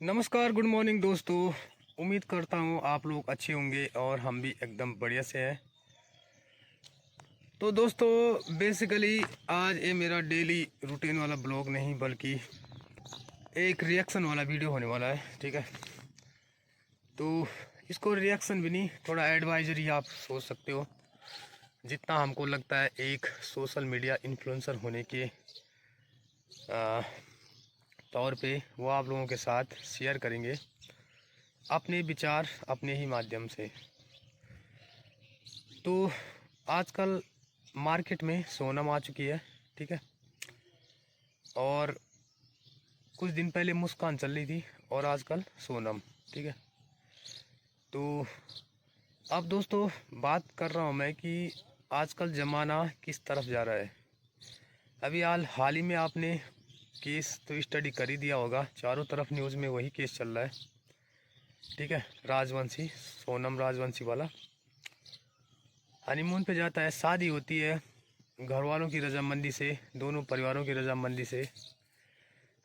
नमस्कार, good morning दोस्तों। उम्मीद करता हूँ आप लोग अच्छे होंगे और हम भी एकदम बढ़िया से हैं। तो दोस्तों बेसिकली आज ये मेरा डेली रूटीन वाला ब्लॉग नहीं बल्कि एक रिएक्शन वाला वीडियो होने वाला है। ठीक है, तो इसको रिएक्शन भी नहीं, थोड़ा एडवाइजरी आप सोच सकते हो। जितना हमको लगता है एक सोशल मीडिया इन्फ्लुएंसर होने के तौर पे वो आप लोगों के साथ शेयर करेंगे अपने विचार अपने ही माध्यम से। तो आजकल मार्केट में सोनम आ चुकी है। ठीक है, और कुछ दिन पहले मुस्कान चल रही थी और आजकल सोनम। ठीक है, तो अब दोस्तों बात कर रहा हूँ मैं कि आजकल ज़माना किस तरफ जा रहा है। अभी हाल ही में आपने केस तो स्टडी कर ही दिया होगा, चारों तरफ न्यूज़ में वही केस चल रहा है। ठीक है, राजवंशी, सोनम राजवंशी वाला हनीमून पे जाता है, शादी होती है घर वालों की रजामंदी से, दोनों परिवारों की रजामंदी से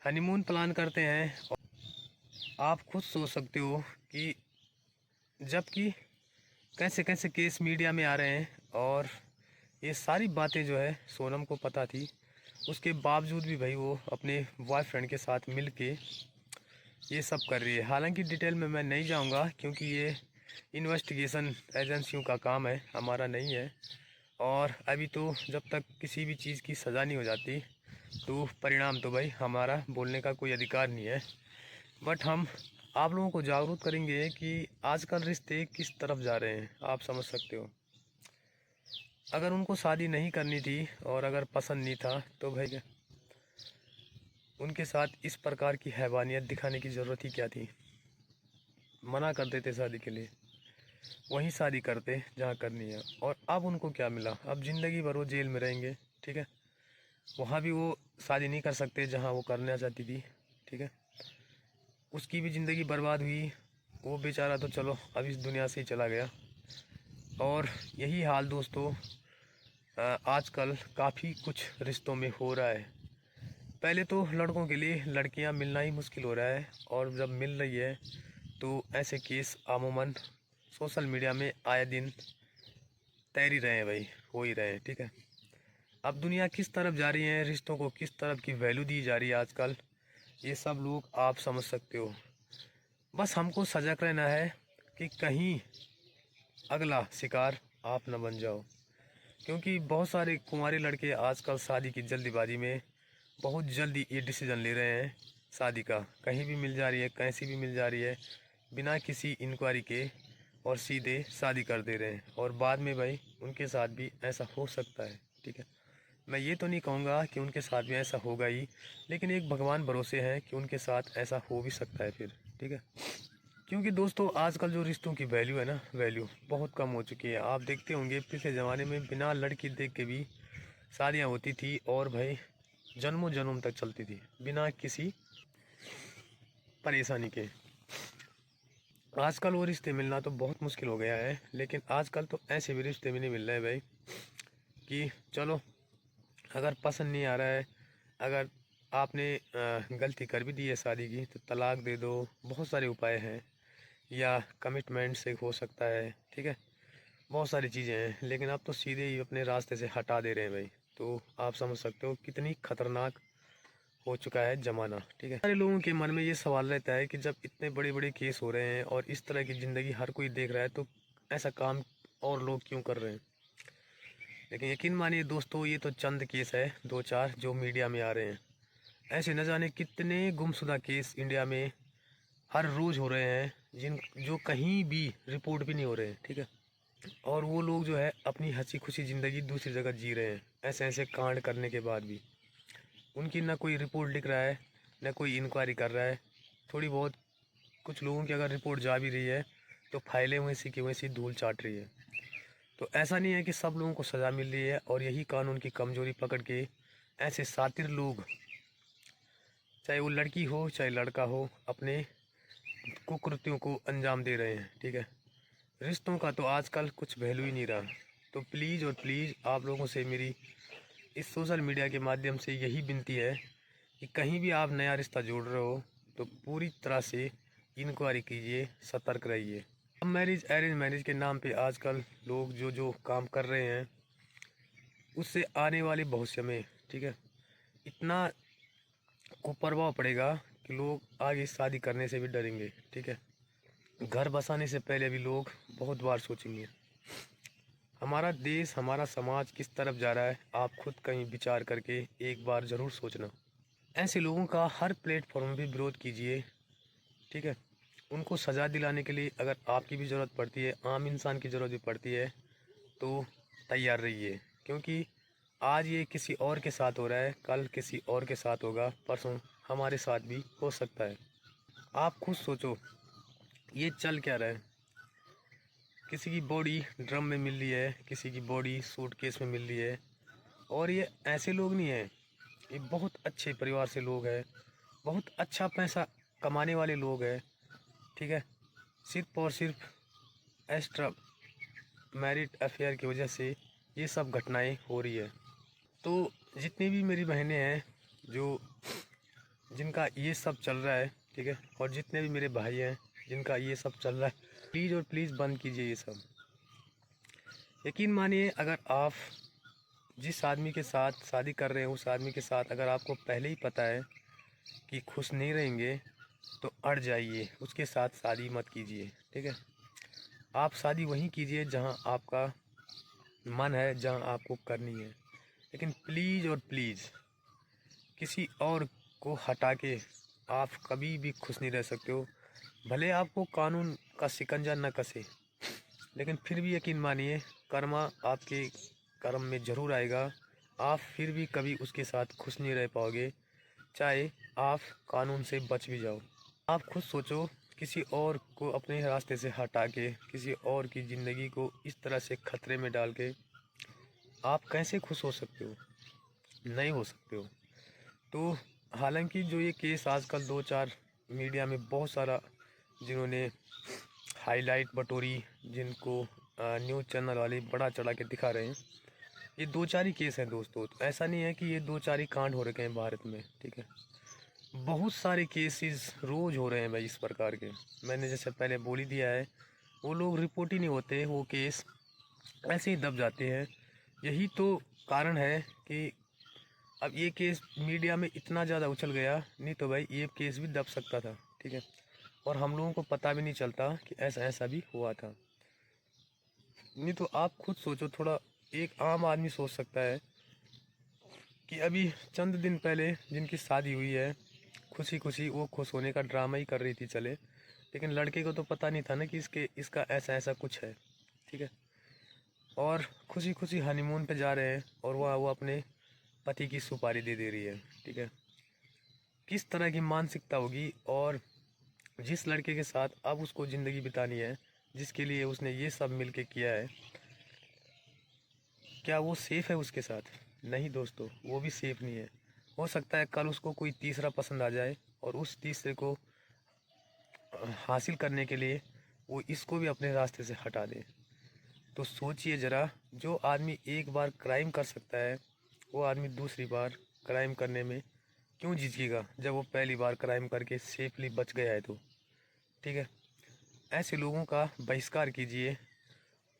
हनीमून प्लान करते हैं। और आप खुद सोच सकते हो कि जबकि कैसे कैसे केस मीडिया में आ रहे हैं और ये सारी बातें जो है सोनम को पता थी, उसके बावजूद भी भाई वो अपने बॉयफ्रेंड के साथ मिल के ये सब कर रही है। हालांकि डिटेल में मैं नहीं जाऊंगा क्योंकि ये इन्वेस्टिगेशन एजेंसियों का काम है, हमारा नहीं है। और अभी तो जब तक किसी भी चीज़ की सज़ा नहीं हो जाती तो परिणाम तो भाई हमारा बोलने का कोई अधिकार नहीं है। बट हम आप लोगों को जागरूक करेंगे कि आजकल रिश्ते किस तरफ जा रहे हैं, आप समझ सकते हो। अगर उनको शादी नहीं करनी थी और अगर पसंद नहीं था तो भाई उनके साथ इस प्रकार की हैवानियत दिखाने की ज़रूरत ही क्या थी। मना कर देते शादी के लिए, वहीं शादी करते जहाँ करनी है। और अब उनको क्या मिला, अब ज़िंदगी भर वो जेल में रहेंगे। ठीक है, वहाँ भी वो शादी नहीं कर सकते जहाँ वो करना चाहती थी। ठीक है, उसकी भी ज़िंदगी बर्बाद हुई, वो बेचारा तो चलो अब इस दुनिया से ही चला गया। और यही हाल दोस्तों आजकल काफ़ी कुछ रिश्तों में हो रहा है। पहले तो लड़कों के लिए लड़कियां मिलना ही मुश्किल हो रहा है, और जब मिल रही है तो ऐसे केस अमूमन सोशल मीडिया में आए दिन तैर ही रहे हैं भाई, हो ही रहे हैं। ठीक है, अब दुनिया किस तरफ जा रही है, रिश्तों को किस तरफ की वैल्यू दी जा रही है आजकल, ये सब लोग आप समझ सकते हो। बस हमको सजग रहना है कि कहीं अगला शिकार आप न बन जाओ। क्योंकि बहुत सारे कुंवारे लड़के आजकल शादी की जल्दीबाजी में बहुत जल्दी ये डिसीज़न ले रहे हैं शादी का, कहीं भी मिल जा रही है, कैसी भी मिल जा रही है, बिना किसी इंक्वायरी के, और सीधे शादी कर दे रहे हैं। और बाद में भाई उनके साथ भी ऐसा हो सकता है। ठीक है, मैं ये तो नहीं कहूँगा कि उनके साथ भी ऐसा होगा ही, लेकिन एक भगवान भरोसे है कि उनके साथ ऐसा हो भी सकता है फिर। ठीक है, क्योंकि दोस्तों आजकल जो रिश्तों की वैल्यू है ना, वैल्यू बहुत कम हो चुकी है। आप देखते होंगे पिछले ज़माने में बिना लड़की देख के भी शादियाँ होती थी और भाई जन्मों जन्म तक चलती थी बिना किसी परेशानी के। आजकल वो रिश्ते मिलना तो बहुत मुश्किल हो गया है, लेकिन आजकल तो ऐसे भी रिश्ते भी नहीं मिल रहे हैं भाई कि चलो अगर पसंद नहीं आ रहा है, अगर आपने गलती कर भी दी है शादी की तो तलाक दे दो। बहुत सारे उपाय हैं, या कमिटमेंट से हो सकता है। ठीक है, बहुत सारी चीज़ें हैं, लेकिन आप तो सीधे ही अपने रास्ते से हटा दे रहे हैं भाई। तो आप समझ सकते हो कितनी खतरनाक हो चुका है ज़माना। ठीक है, सारे लोगों के मन में ये सवाल रहता है कि जब इतने बड़े बड़े केस हो रहे हैं और इस तरह की ज़िंदगी हर कोई देख रहा है तो ऐसा काम और लोग क्यों कर रहे हैं। लेकिन यकीन मानिए दोस्तों, ये तो चंद केस है, दो चार जो मीडिया में आ रहे हैं। ऐसे न जाने कितने गुमशुदा केस इंडिया में हर रोज़ हो रहे हैं, जिन जो कहीं भी रिपोर्ट भी नहीं हो रहे हैं। ठीक है, और वो लोग जो है अपनी हंसी खुशी ज़िंदगी दूसरी जगह जी रहे हैं, ऐसे ऐसे कांड करने के बाद भी उनकी ना कोई रिपोर्ट लिख रहा है, ना कोई इंक्वायरी कर रहा है। थोड़ी बहुत कुछ लोगों की अगर रिपोर्ट जा भी रही है तो फाइलें वैसी की वैसी धूल चाट रही है। तो ऐसा नहीं है कि सब लोगों को सज़ा मिल रही है, और यही कानून की कमज़ोरी पकड़ के ऐसे शातिर लोग, चाहे वो लड़की हो चाहे लड़का हो, अपने कुकृत्यों को अंजाम दे रहे हैं। ठीक है, रिश्तों का तो आजकल कुछ वैल्यू ही नहीं रहा। तो प्लीज़ और प्लीज़ आप लोगों से मेरी इस सोशल मीडिया के माध्यम से यही विनती है कि कहीं भी आप नया रिश्ता जोड़ रहे हो तो पूरी तरह से इंक्वायरी कीजिए, सतर्क रहिए। अब मैरिज, अरेंज मैरिज के नाम पे आजकल लोग जो जो काम कर रहे हैं, उससे आने वाले भविष्य में, ठीक है, इतना कुप्रभाव पड़ेगा कि लोग आगे शादी करने से भी डरेंगे, ठीक है। घर बसाने से पहले भी लोग बहुत बार सोचेंगे। हमारा देश, हमारा समाज किस तरफ जा रहा है, आप खुद कहीं विचार करके एक बार ज़रूर सोचना। ऐसे लोगों का हर प्लेटफॉर्म पे विरोध कीजिए, ठीक है। उनको सज़ा दिलाने के लिए अगर आपकी भी ज़रूरत पड़ती है, आम इंसान की ज़रूरत भी पड़ती है, तो तैयार रहिए। क्योंकि आज ये किसी और के साथ हो रहा है, कल किसी और के साथ होगा, परसों हमारे साथ भी हो सकता है। आप खुद सोचो, ये चल क्या रहा है। किसी की बॉडी ड्रम में मिल रही है, किसी की बॉडी सूटकेस में मिल रही है। और ये ऐसे लोग नहीं हैं, ये बहुत अच्छे परिवार से लोग हैं, बहुत अच्छा पैसा कमाने वाले लोग हैं, ठीक है। सिर्फ और सिर्फ एक्स्ट्रा मैरिड अफेयर की वजह से ये सब घटनाएं हो रही है। तो जितनी भी मेरी बहनें हैं जो जिनका ये सब चल रहा है, ठीक है, और जितने भी मेरे भाई हैं जिनका ये सब चल रहा है, प्लीज़ और प्लीज़ बंद कीजिए ये सब। यकीन मानिए, अगर आप जिस आदमी के साथ शादी कर रहे हैं, उस आदमी के साथ अगर आपको पहले ही पता है कि खुश नहीं रहेंगे, तो अड़ जाइए, उसके साथ शादी मत कीजिए, ठीक है। आप शादी वहीं कीजिए जहां आपका मन है, जहां आपको करनी है। लेकिन प्लीज़ और प्लीज़ किसी और को हटा के आप कभी भी खुश नहीं रह सकते हो। भले आपको कानून का शिकंजा न कसे, लेकिन फिर भी यकीन मानिए, कर्मा आपके कर्म में ज़रूर आएगा। आप फिर भी कभी उसके साथ खुश नहीं रह पाओगे, चाहे आप कानून से बच भी जाओ। आप खुद सोचो, किसी और को अपने रास्ते से हटा के, किसी और की ज़िंदगी को इस तरह से खतरे में डाल के आप कैसे खुश हो सकते हो? नहीं हो सकते हो। तो हालांकि जो ये केस आजकल 2-4 मीडिया में बहुत सारा जिन्होंने हाईलाइट बटोरी, जिनको न्यूज़ चैनल वाले बड़ा चढ़ा के दिखा रहे हैं, ये 2-4 ही केस हैं दोस्तों। तो ऐसा नहीं है कि ये 2-4 ही कांड हो रखे हैं भारत में, ठीक है। बहुत सारे केसेस रोज़ हो रहे हैं भाई इस प्रकार के। मैंने जैसे पहले बोल ही दिया है, वो लोग रिपोर्ट ही नहीं होते, वो केस ऐसे ही दब जाते हैं। यही तो कारण है कि अब ये केस मीडिया में इतना ज़्यादा उछल गया, नहीं तो भाई ये केस भी दब सकता था, ठीक है। और हम लोगों को पता भी नहीं चलता कि ऐसा ऐसा भी हुआ था। नहीं तो आप खुद सोचो थोड़ा, एक आम आदमी सोच सकता है कि अभी चंद दिन पहले जिनकी शादी हुई है, खुशी खुशी वो खुश होने का ड्रामा ही कर रही थी, चले, लेकिन लड़के को तो पता नहीं था ना कि इसका ऐसा ऐसा कुछ है, ठीक है। और खुशी खुशी हनीमून पे जा रहे हैं और वह वो अपने पति की सुपारी दे दे रही है, ठीक है। किस तरह की मानसिकता होगी। और जिस लड़के के साथ अब उसको ज़िंदगी बितानी है, जिसके लिए उसने ये सब मिल के किया है, क्या वो सेफ़ है उसके साथ? नहीं दोस्तों, वो भी सेफ़ नहीं है। हो सकता है कल उसको कोई तीसरा पसंद आ जाए और उस तीसरे को हासिल करने के लिए वो इसको भी अपने रास्ते से हटा दे। तो सोचिए ज़रा, जो आदमी एक बार क्राइम कर सकता है, वो आदमी दूसरी बार क्राइम करने में क्यों झिझकेगा, जब वो पहली बार क्राइम करके सेफली बच गया है तो, ठीक है। ऐसे लोगों का बहिष्कार कीजिए।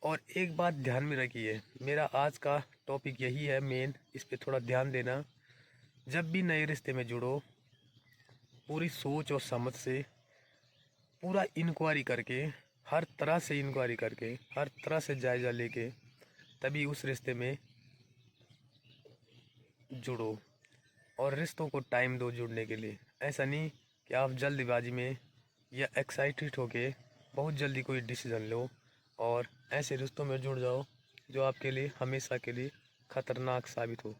और एक बात ध्यान में रखिए, मेरा आज का टॉपिक यही है मेन, इस पे थोड़ा ध्यान देना। जब भी नए रिश्ते में जुड़ो, पूरी सोच और समझ से, पूरा इंक्वायरी करके, हर तरह से इंक्वायरी करके, हर तरह से जायज़ा लेके तभी उस रिश्ते में जुड़ो। और रिश्तों को टाइम दो जुड़ने के लिए। ऐसा नहीं कि आप जल्दबाजी में या एक्साइटेड होके बहुत जल्दी कोई डिसीज़न लो और ऐसे रिश्तों में जुड़ जाओ जो आपके लिए हमेशा के लिए ख़तरनाक साबित हो।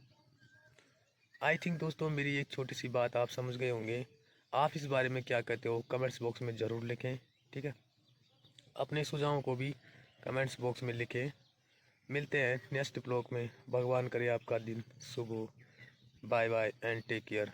आई थिंक दोस्तों, मेरी एक छोटी सी बात आप समझ गए होंगे। आप इस बारे में क्या कहते हो कमेंट्स बॉक्स में ज़रूर लिखें, ठीक है। अपने सुझावों को भी कमेंट्स बॉक्स में लिखें। मिलते हैं नेक्स्ट ब्लॉग में। भगवान करे आपका दिन शुभ हो। Bye bye and take care.